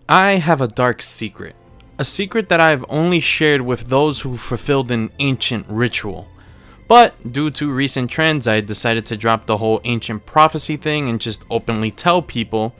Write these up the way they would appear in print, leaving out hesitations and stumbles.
I have a dark secret. A secret that I've only shared with those who fulfilled an ancient ritual. But due to recent trends, I decided to drop the whole ancient prophecy thing and just openly tell people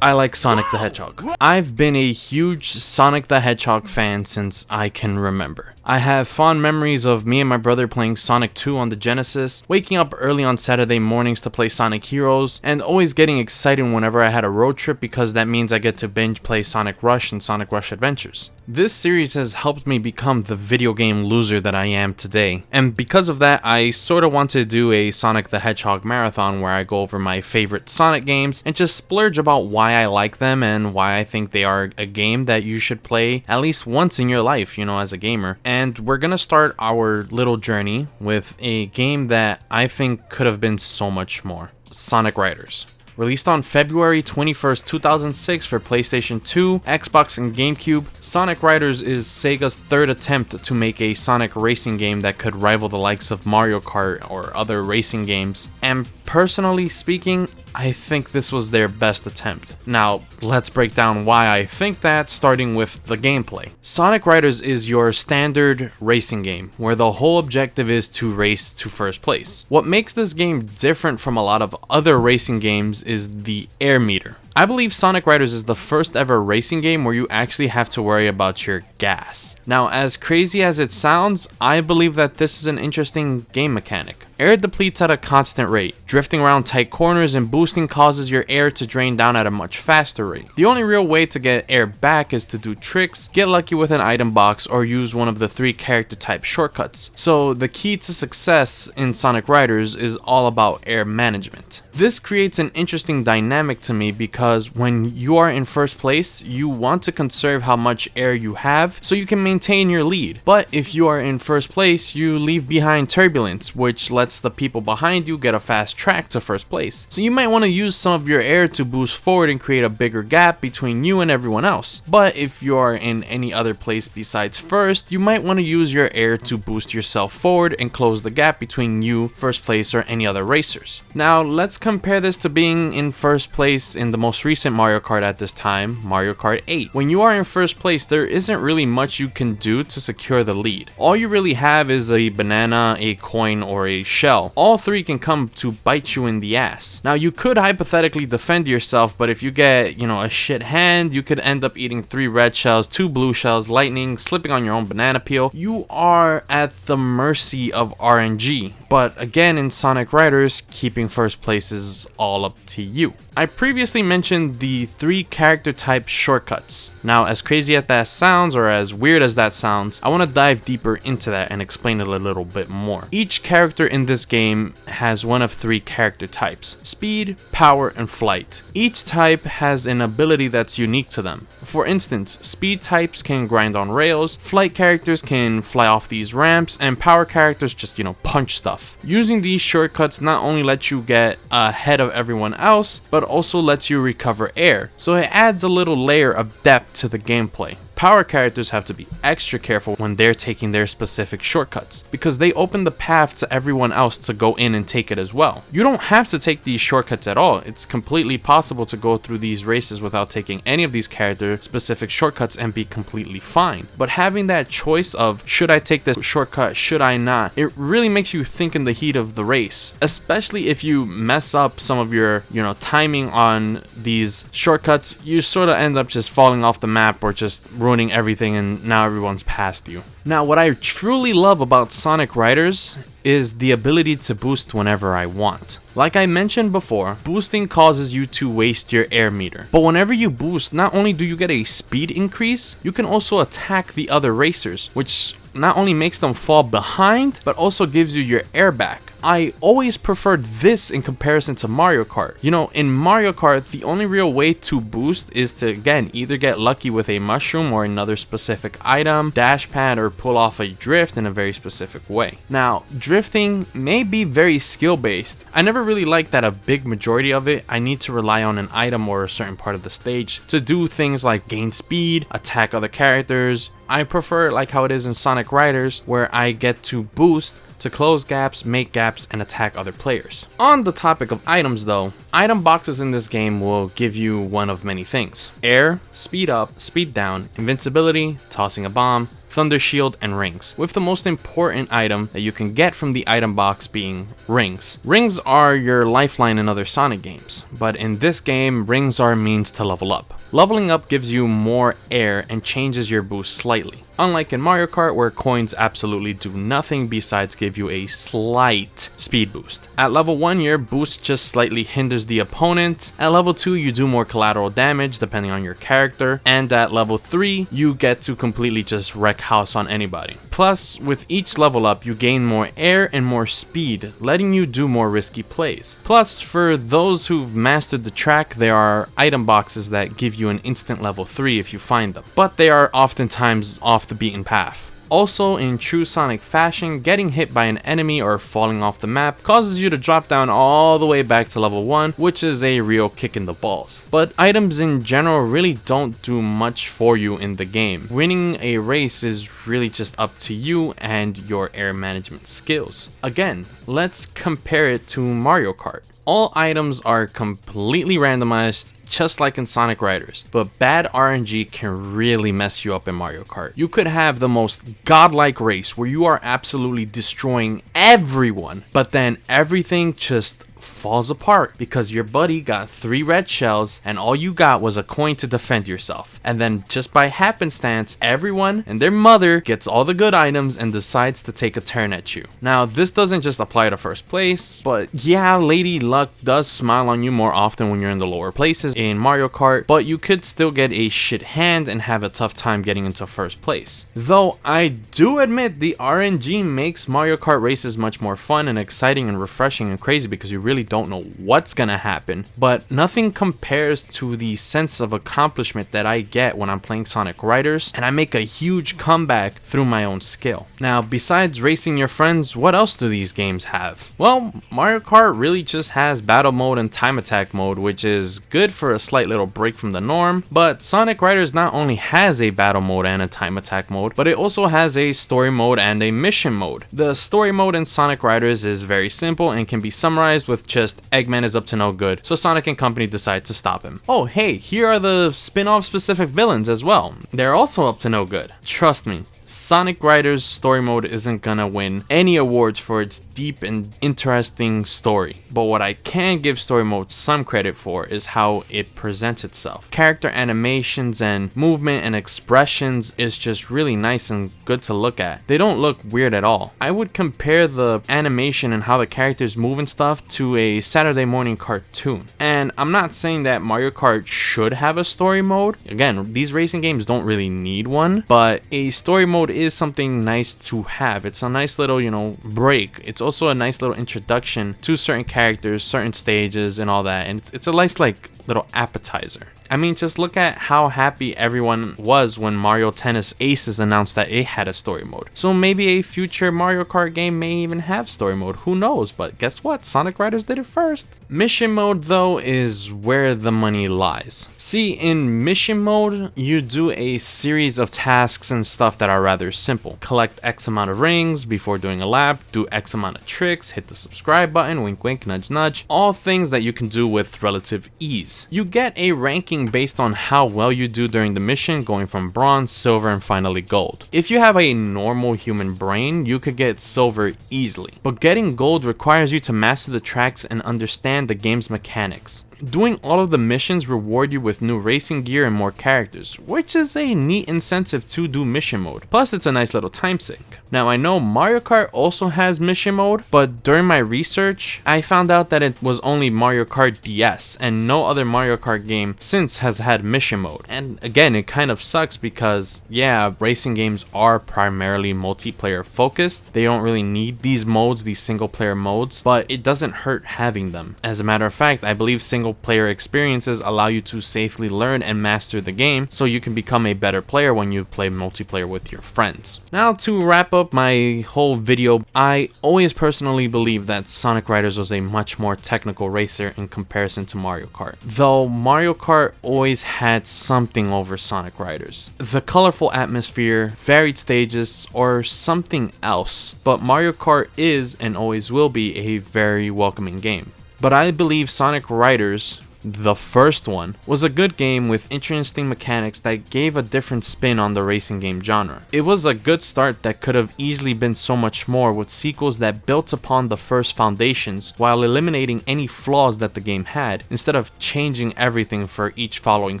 I like Sonic the Hedgehog. I've been a huge Sonic the Hedgehog fan since I can remember. I have fond memories of me and my brother playing Sonic 2 on the Genesis, waking up early on Saturday mornings to play Sonic Heroes, and always getting excited whenever I had a road trip because that means I get to binge play Sonic Rush and Sonic Rush Adventures. This series has helped me become the video game loser that I am today, and because of that, I sorta want to do a Sonic the Hedgehog marathon where I go over my favorite Sonic games and just splurge about why I like them and why I think they are a game that you should play at least once in your life, as a gamer. And we're gonna start our little journey with a game that I think could have been so much more. Sonic Riders. Released on February 21st, 2006 for PlayStation 2, Xbox, and GameCube, Sonic Riders is Sega's third attempt to make a Sonic racing game that could rival the likes of Mario Kart or other racing games. And personally speaking, I think this was their best attempt. Now, let's break down why I think that, starting with the gameplay. Sonic Riders is your standard racing game, where the whole objective is to race to first place. What makes this game different from a lot of other racing games is the air meter. I believe Sonic Riders is the first ever racing game where you actually have to worry about your gas. Now, as crazy as it sounds, I believe that this is an interesting game mechanic. Air depletes at a constant rate. Drifting around tight corners and boosting causes your air to drain down at a much faster rate. The only real way to get air back is to do tricks, get lucky with an item box, or use one of the 3 character type shortcuts. So the key to success in Sonic Riders is all about air management. This creates an interesting dynamic to me because when you are in first place, you want to conserve how much air you have so you can maintain your lead. But if you are in first place, you leave behind turbulence, which lets the people behind you get a fast track to first place. So you might want to use some of your air to boost forward and create a bigger gap between you and everyone else. But if you are in any other place besides first, you might want to use your air to boost yourself forward and close the gap between you, first place, or any other racers. Now let's compare this to being in first place in the most recent Mario Kart at this time, Mario Kart 8. When you are in first place, there isn't really much you can do to secure the lead. All you really have is a banana, a coin, or a shell. All 3 can come to bite you in the ass. Now you could hypothetically defend yourself, but if you get, a shit hand, you could end up eating 3 red shells, 2 blue shells, lightning, slipping on your own banana peel. You are at the mercy of RNG. But again, in Sonic Riders, keeping first place is all up to you. I previously mentioned the 3 character type shortcuts. Now, as crazy as that sounds, or as weird as that sounds, I want to dive deeper into that and explain it a little bit more. Each character in this game has one of 3 character types: speed, power, and flight. Each type has an ability that's unique to them. For instance, speed types can grind on rails, flight characters can fly off these ramps, and power characters just, punch stuff. Using these shortcuts not only lets you get ahead of everyone else, but also lets you recover air, so it adds a little layer of depth to the gameplay. Power characters have to be extra careful when they're taking their specific shortcuts, because they open the path to everyone else to go in and take it as well. You don't have to take these shortcuts at all. It's completely possible to go through these races without taking any of these character specific shortcuts and be completely fine. But having that choice of, should I take this shortcut, should I not, it really makes you think in the heat of the race, especially if you mess up some of your, timing on these shortcuts. You sort of end up just falling off the map or just ruining everything, and now everyone's past you. Now, what I truly love about Sonic Riders is the ability to boost whenever I want. Like I mentioned before, boosting causes you to waste your air meter. But whenever you boost, not only do you get a speed increase, you can also attack the other racers, which not only makes them fall behind, but also gives you your air back. I always preferred this in comparison to Mario Kart. In Mario Kart, the only real way to boost is to, again, either get lucky with a mushroom or another specific item, dash pad, or pull off a drift in a very specific way. Now, drifting may be very skill based. I never really liked that a big majority of it, I need to rely on an item or a certain part of the stage to do things like gain speed, attack other characters, I prefer it like how it is in Sonic Riders, where I get to boost to close gaps, make gaps, and attack other players. On the topic of items though, item boxes in this game will give you one of many things: air, speed up, speed down, invincibility, tossing a bomb, thunder shield, and rings, with the most important item that you can get from the item box being rings. Rings are your lifeline in other Sonic games, but in this game, rings are a means to level up. Leveling up gives you more air and changes your boost slightly, unlike in Mario Kart where coins absolutely do nothing besides give you a slight speed boost. At level 1 your boost just slightly hinders the opponent, at level 2 you do more collateral damage depending on your character, and at level 3 you get to completely just wreck house on anybody. Plus, with each level up you gain more air and more speed, letting you do more risky plays. Plus, for those who've mastered the track, there are item boxes that give you an instant level 3 if you find them, but they are oftentimes off the beaten path. Also, in true Sonic fashion, getting hit by an enemy or falling off the map causes you to drop down all the way back to level 1, which is a real kick in the balls. But items in general really don't do much for you in the game. Winning a race is really just up to you and your air management skills. Again, let's compare it to Mario Kart. All items are completely randomized, just like in Sonic Riders, but bad RNG can really mess you up in Mario Kart. You could have the most godlike race where you are absolutely destroying everyone, but then everything just falls apart because your buddy got 3 red shells and all you got was a coin to defend yourself. And then just by happenstance, everyone and their mother gets all the good items and decides to take a turn at you. Now, this doesn't just apply to first place, but yeah, Lady Luck does smile on you more often when you're in the lower places in Mario Kart, but you could still get a shit hand and have a tough time getting into first place. Though I do admit the RNG makes Mario Kart races much more fun and exciting and refreshing and crazy because you really don't know what's gonna happen, but nothing compares to the sense of accomplishment that I get when I'm playing Sonic Riders and I make a huge comeback through my own skill. Now, besides racing your friends, what else do these games have? Well, Mario Kart really just has battle mode and time attack mode, which is good for a slight little break from the norm, but Sonic Riders not only has a battle mode and a time attack mode, but it also has a story mode and a mission mode. The story mode in Sonic Riders is very simple and can be summarized with just Eggman is up to no good, so Sonic and company decide to stop him. Oh hey, here are the spin-off specific villains as well. They're also up to no good. Trust me, Sonic Riders story mode isn't gonna win any awards for its deep and interesting story, but what I can give story mode some credit for is how it presents itself. Character animations and movement and expressions is just really nice and good to look at. They don't look weird at all. I would compare the animation and how the characters move and stuff to a Saturday morning cartoon. And I'm not saying that Mario Kart should have a story mode. Again, these racing games don't really need one, but a story mode is something nice to have. It's a nice little, break. It's also a nice little introduction to certain characters, certain stages, and all that. And it's a nice, little appetizer. I mean, just look at how happy everyone was when Mario Tennis Aces announced that it had a story mode. So maybe a future Mario Kart game may even have story mode, who knows, but guess what? Sonic Riders did it first. Mission mode though is where the money lies. See, in mission mode, you do a series of tasks and stuff that are rather simple. Collect X amount of rings before doing a lap, do X amount of tricks, hit the subscribe button, wink wink, nudge nudge, all things that you can do with relative ease. You get a ranking based on how well you do during the mission, going from bronze, silver, and finally gold. If you have a normal human brain, you could get silver easily, but getting gold requires you to master the tracks and understand the game's mechanics. Doing all of the missions reward you with new racing gear and more characters, which is a neat incentive to do mission mode. Plus, it's a nice little time sink. Now, I know Mario Kart also has mission mode, but during my research, I found out that it was only Mario Kart DS, and no other Mario Kart game since has had mission mode. And again, it kind of sucks because, yeah, racing games are primarily multiplayer focused. They don't really need these modes, these single player modes, but it doesn't hurt having them. As a matter of fact, I believe single single player experiences allow you to safely learn and master the game so you can become a better player when you play multiplayer with your friends. Now to wrap up my whole video, I always personally believe that Sonic Riders was a much more technical racer in comparison to Mario Kart. Though Mario Kart always had something over Sonic Riders. The colorful atmosphere, varied stages, or something else. But Mario Kart is and always will be a very welcoming game. But I believe Sonic Riders, the first one, was a good game with interesting mechanics that gave a different spin on the racing game genre. It was a good start that could have easily been so much more, with sequels that built upon the first foundations while eliminating any flaws that the game had, instead of changing everything for each following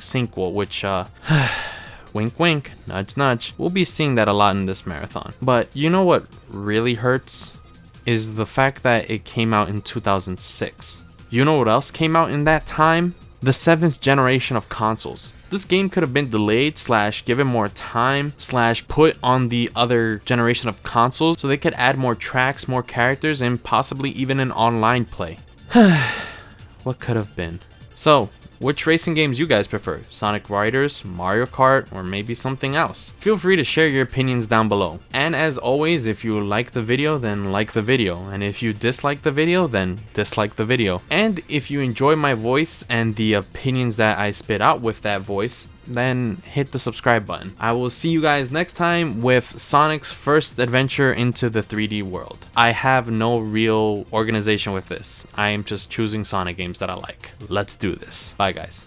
sequel, which wink wink, nudge nudge, we'll be seeing that a lot in this marathon. But you know what really hurts? Is the fact that it came out in 2006. You know what else came out in that time? The 7th generation of consoles. This game could have been delayed / given more time / put on the other generation of consoles so they could add more tracks, more characters, and possibly even an online play. What could have been? So, which racing games you guys prefer? Sonic Riders, Mario Kart, or maybe something else? Feel free to share your opinions down below. And as always, if you like the video, then like the video. And if you dislike the video, then dislike the video. And if you enjoy my voice and the opinions that I spit out with that voice, then hit the subscribe button. I will see you guys next time with Sonic's first adventure into the 3D world. I have no real organization with this. I am just choosing Sonic games that I like. Let's do this. Bye guys.